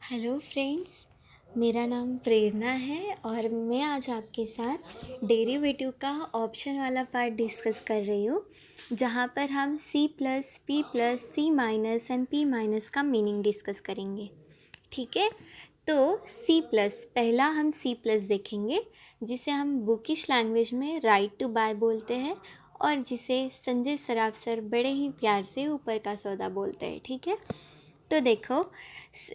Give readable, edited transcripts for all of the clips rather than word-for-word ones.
Hello friends. मेरा नाम प्रेरणा है और मैं आज आपके साथ डेरिवेटिव का ऑप्शन वाला पार्ट डिस्कस कर रही हूँ, जहाँ पर हम C plus P plus C minus and P minus का मीनिंग डिस्कस करेंगे। ठीक है, तो C प्लस, पहला हम C प्लस देखेंगे, जिसे हम बुकिश लैंग्वेज में राइट टू बाय बोलते हैं और जिसे संजय सराफ सर बड़े ही प्यार से ऊपर का सौदा बोलते हैं। ठीक है, तो देखो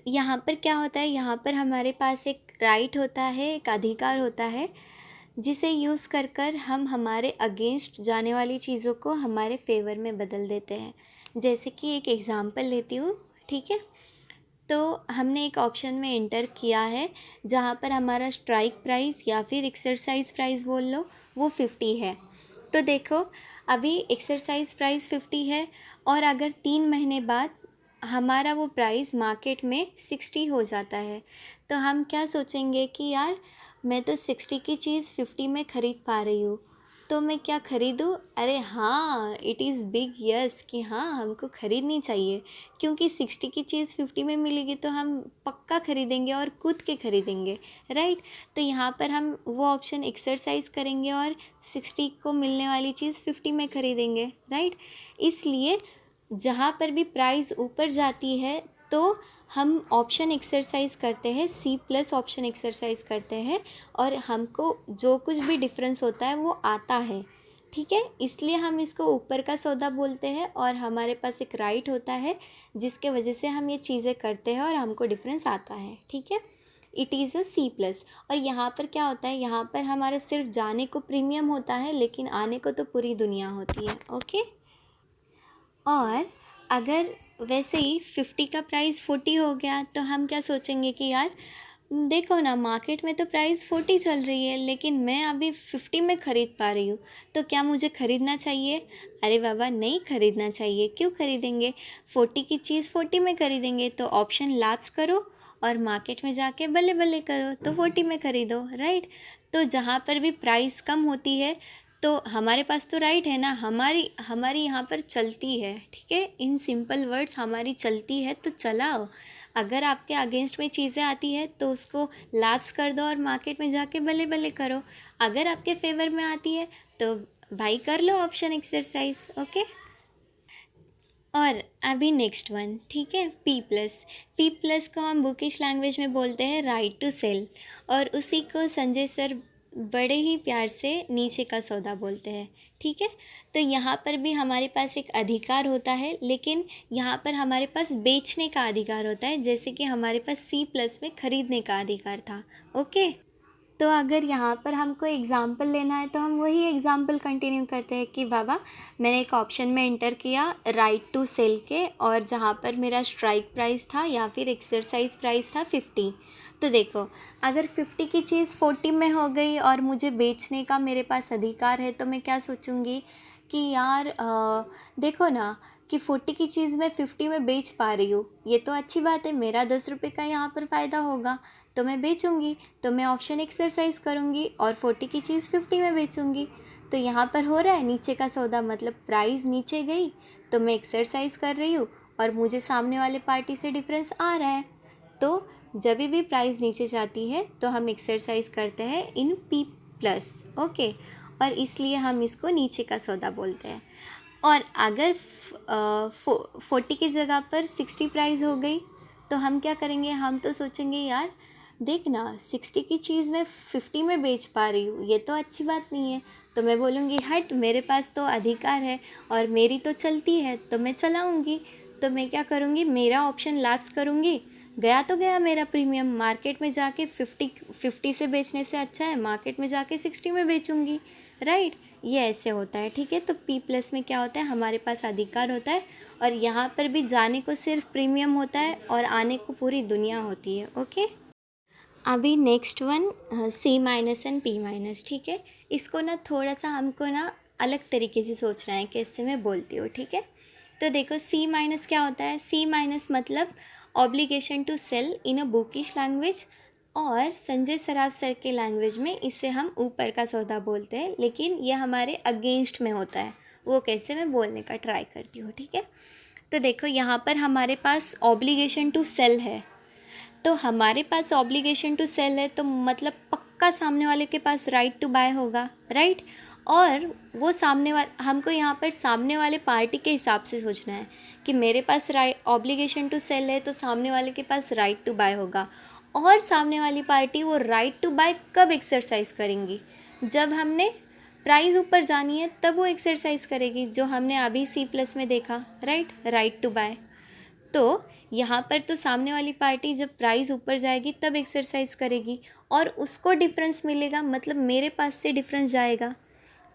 यहाँ पर क्या होता है, यहाँ पर हमारे पास एक राइट होता है, एक अधिकार होता है, जिसे यूज़ कर कर हम हमारे अगेंस्ट जाने वाली चीज़ों को हमारे फेवर में बदल देते हैं। जैसे कि एक एग्ज़ाम्पल लेती हूँ। ठीक है, तो हमने एक ऑप्शन में एंटर किया है जहाँ पर हमारा स्ट्राइक प्राइस या फिर एक्सरसाइज प्राइस बोल लो, वो 50 है। तो देखो, अभी एक्सरसाइज प्राइस 50 है और अगर 3 महीने बाद हमारा वो प्राइस मार्केट में 60 हो जाता है, तो हम क्या सोचेंगे कि यार, मैं तो 60 की चीज़ 50 में ख़रीद पा रही हूँ, तो मैं क्या ख़रीदूँ? अरे हाँ, इट इज़ बिग यस कि हाँ, हमको ख़रीदनी चाहिए, क्योंकि 60 की चीज़ 50 में मिलेगी तो हम पक्का ख़रीदेंगे और कूद के ख़रीदेंगे, राइट। तो यहाँ पर हम वो ऑप्शन एक्सरसाइज करेंगे और 60 को मिलने वाली चीज़ 50 में ख़रीदेंगे, राइट। इसलिए जहाँ पर भी प्राइस ऊपर जाती है तो हम ऑप्शन एक्सरसाइज करते हैं, C प्लस ऑप्शन एक्सरसाइज करते हैं और हमको जो कुछ भी डिफरेंस होता है वो आता है। ठीक है, इसलिए हम इसको ऊपर का सौदा बोलते हैं और हमारे पास एक राइट होता है जिसके वजह से हम ये चीज़ें करते हैं और हमको डिफरेंस आता है। ठीक है, it is a C plus. और यहाँ पर क्या होता है, यहाँ पर हमारा सिर्फ जाने को प्रीमियम होता है, लेकिन आने को तो पूरी दुनिया होती है। ओके, और अगर वैसे ही 50 का प्राइस 40 हो गया तो हम क्या सोचेंगे कि यार, देखो ना, मार्केट में तो प्राइस 40 चल रही है लेकिन मैं अभी 50 में ख़रीद पा रही हूँ, तो क्या मुझे ख़रीदना चाहिए? अरे बाबा, नहीं ख़रीदना चाहिए। क्यों ख़रीदेंगे? 40 की चीज़ 40 में ख़रीदेंगे तो ऑप्शन लैप्स करो और मार्केट में जाके बल्ले बल्ले करो तो 40 में ख़रीदो, राइट। तो जहाँ पर भी प्राइस कम होती है तो हमारे पास तो राइट है ना, हमारी हमारी यहाँ पर चलती है। ठीक है, इन सिंपल वर्ड्स हमारी चलती है तो चलाओ। अगर आपके अगेंस्ट में चीज़ें आती है तो उसको लैप्स कर दो और मार्केट में जाके बल्ले बल्ले करो। अगर आपके फेवर में आती है तो भाई कर लो ऑप्शन एक्सरसाइज। ओके, और अभी नेक्स्ट वन, ठीक है, P प्लस को हम बुकिश लैंग्वेज में बोलते हैं राइट टू सेल और उसी को संजय सर बड़े ही प्यार से नीचे का सौदा बोलते हैं। ठीक है, तो यहाँ पर भी हमारे पास एक अधिकार होता है, लेकिन यहाँ पर हमारे पास बेचने का अधिकार होता है, जैसे कि हमारे पास C प्लस में ख़रीदने का अधिकार था। ओके, तो अगर यहाँ पर हमको एग्ज़ाम्पल लेना है तो हम वही एग्ज़ाम्पल कंटिन्यू करते हैं कि बाबा, मैंने एक ऑप्शन में एंटर किया राइट टू सेल के, और जहाँ पर मेरा स्ट्राइक प्राइस था या फिर एक्सरसाइज प्राइस था 50। तो देखो, अगर 50 की चीज़ 40 में हो गई और मुझे बेचने का मेरे पास अधिकार है, तो मैं क्या सोचूंगी कि यार, देखो ना कि 40 की चीज़ मैं 50 में बेच पा रही हूँ, ये तो अच्छी बात है, मेरा 10 रुपये का यहाँ पर फ़ायदा होगा, तो मैं बेचूंगी। तो मैं ऑप्शन एक्सरसाइज करूंगी और 40 की चीज़ 50 में बेचूंगी। तो यहाँ पर हो रहा है नीचे का सौदा, मतलब प्राइस नीचे गई तो मैं एक्सरसाइज कर रही हूँ और मुझे सामने वाले पार्टी से डिफरेंस आ रहा है। तो जब भी प्राइस नीचे जाती है तो हम एक्सरसाइज करते हैं इन P प्लस। ओके, और इसलिए हम इसको नीचे का सौदा बोलते हैं। और अगर 40 की जगह पर 60 प्राइस हो गई तो हम क्या करेंगे? हम तो सोचेंगे यार, देख ना, 60 की चीज़ मैं 50 में बेच पा रही हूँ, ये तो अच्छी बात नहीं है। तो मैं बोलूँगी हट, मेरे पास तो अधिकार है और मेरी तो चलती है तो मैं चलाऊँगी। तो मैं क्या करूँगी, मेरा ऑप्शन लैप्स करूँगी, गया तो गया मेरा प्रीमियम। मार्केट में जाके 50 से बेचने से अच्छा है मार्केट में जाके 60 में बेचूँगी, राइट। ये ऐसे होता है। ठीक है, तो P प्लस में क्या होता है, हमारे पास अधिकार होता है और यहाँ पर भी जाने को सिर्फ प्रीमियम होता है और आने को पूरी दुनिया होती है। ओके, अभी next one C minus and P minus. ठीक है, इसको ना थोड़ा सा हमको ना अलग तरीके से सोचना है कि इससे मैं बोलती हूँ। ठीक है, तो देखो, C माइनस क्या होता है? C माइनस मतलब obligation to sell in a bookish language, और संजय सराफ सर के लैंग्वेज में इसे हम ऊपर का सौदा बोलते हैं, लेकिन ये हमारे अगेंस्ट में होता है। वो कैसे, मैं बोलने का ट्राई करती हूँ। ठीक है, तो देखो, यहाँ पर हमारे पास ऑब्लिगेशन टू सेल है, तो हमारे पास ऑब्लिगेशन टू सेल है, तो मतलब पक्का सामने वाले के पास राइट टू बाय होगा, राइट। और वो सामने वाले, हमको यहाँ पर सामने वाले पार्टी के हिसाब से सोचना है कि मेरे पास राइट ऑब्लिगेशन टू सेल है तो सामने वाले के पास राइट टू बाय होगा। और सामने वाली पार्टी वो राइट टू बाय कब एक्सरसाइज करेंगी, जब हमने प्राइस ऊपर जानी है तब वो एक्सरसाइज करेगी, जो हमने अभी सी प्लस में देखा, राइट, राइट टू बाय। तो यहाँ पर तो सामने वाली पार्टी जब प्राइस ऊपर जाएगी तब एक्सरसाइज करेगी और उसको डिफरेंस मिलेगा, मतलब मेरे पास से डिफरेंस जाएगा।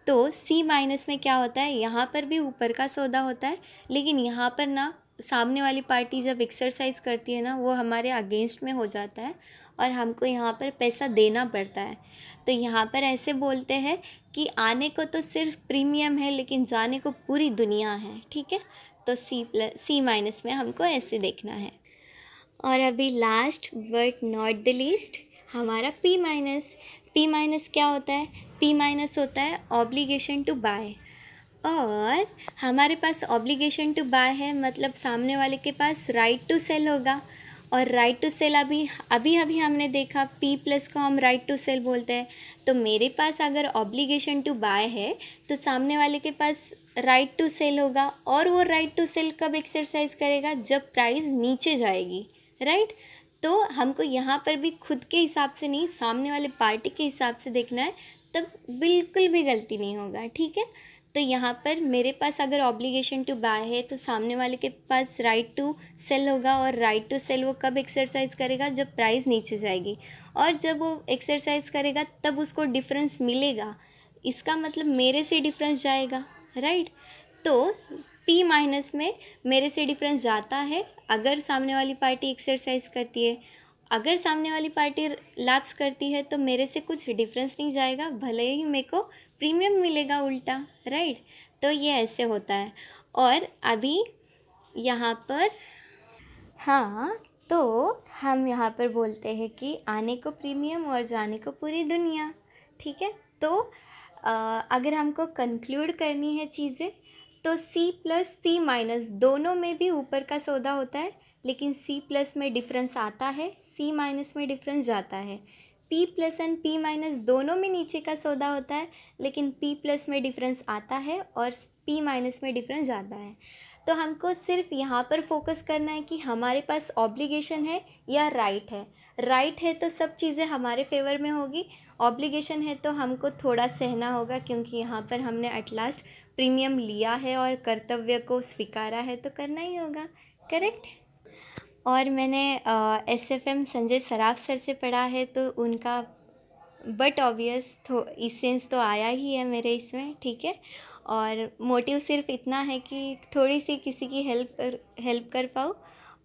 तो सी माइनस में क्या होता है, यहाँ पर भी ऊपर का सौदा होता है, लेकिन यहाँ पर ना सामने वाली पार्टी जब एक्सरसाइज करती है ना वो हमारे अगेंस्ट में हो जाता है और हमको यहाँ पर पैसा देना पड़ता है। तो यहाँ पर ऐसे बोलते हैं कि आने को तो सिर्फ प्रीमियम है लेकिन जाने को पूरी दुनिया है, ठीक है। तो सी माइनस में हमको ऐसे देखना है। और अभी last but not the least हमारा पी माइनस। पी माइनस क्या होता है, पी माइनस होता है ऑब्लिगेशन टू बाय। और हमारे पास ऑब्लिगेशन टू बाय है, मतलब सामने वाले के पास राइट टू सेल होगा। और राइट टू सेल अभी अभी अभी हमने देखा पी प्लस को हम राइट टू सेल बोलते हैं। तो मेरे पास अगर ऑब्लिगेशन टू बाय है तो सामने वाले के पास राइट टू सेल होगा, और वो राइट टू सेल कब एक्सरसाइज करेगा, जब प्राइस नीचे जाएगी, राइट। तो हमको यहाँ पर भी खुद के हिसाब से नहीं, सामने वाले पार्टी के हिसाब से देखना है, तब बिल्कुल भी गलती नहीं होगा, ठीक है। तो यहाँ पर मेरे पास अगर ऑब्लिगेशन टू बाय है तो सामने वाले के पास राइट टू सेल होगा, और राइट टू सेल वो कब एक्सरसाइज करेगा, जब प्राइस नीचे जाएगी। और जब वो एक्सरसाइज करेगा तब उसको डिफरेंस मिलेगा, इसका मतलब मेरे से डिफरेंस जाएगा, राइट। तो पी माइनस में मेरे से डिफरेंस जाता है अगर सामने वाली पार्टी एक्सरसाइज करती है। अगर सामने वाली पार्टी लैप्स करती है तो मेरे से कुछ डिफरेंस नहीं जाएगा, भले ही मेरे को प्रीमियम मिलेगा उल्टा, राइट। तो ये ऐसे होता है। और अभी यहाँ पर, हाँ, तो हम यहाँ पर बोलते हैं कि आने को प्रीमियम और जाने को पूरी दुनिया, ठीक है। तो अगर हमको कंक्लूड करनी है चीज़ें, तो सी प्लस सी माइनस दोनों में भी ऊपर का सौदा होता है, लेकिन सी प्लस में डिफरेंस आता है, सी माइनस में डिफरेंस जाता है। P plus and P minus दोनों में नीचे का सौदा होता है, लेकिन पी प्लस में डिफरेंस आता है और पी माइनस में डिफरेंस जाता है। तो हमको सिर्फ यहाँ पर फोकस करना है कि हमारे पास ऑब्लिगेशन है या राइट है। राइट है तो सब चीज़ें हमारे फेवर में होगी, ऑब्लिगेशन है तो हमको थोड़ा सहना होगा, क्योंकि यहाँ पर हमने एट लास्ट प्रीमियम लिया है और कर्तव्य को स्वीकारा है तो करना ही होगा, करेक्ट। और मैंने SFM संजय सराफ सर से पढ़ा है तो उनका बट ऑब्वियस तो इसेंस तो आया ही है मेरे इसमें, ठीक है। और मोटिव सिर्फ इतना है कि थोड़ी सी किसी की हेल्प कर पाऊँ।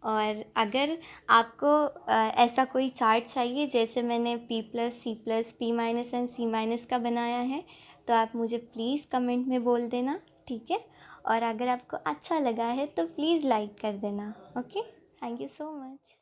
और अगर आपको ऐसा कोई चार्ट चाहिए जैसे मैंने P plus C plus P minus and C minus का बनाया है, तो आप मुझे प्लीज़ कमेंट में बोल देना, ठीक है। और अगर आपको अच्छा लगा है तो प्लीज़ लाइक कर देना, okay. Thank you so much.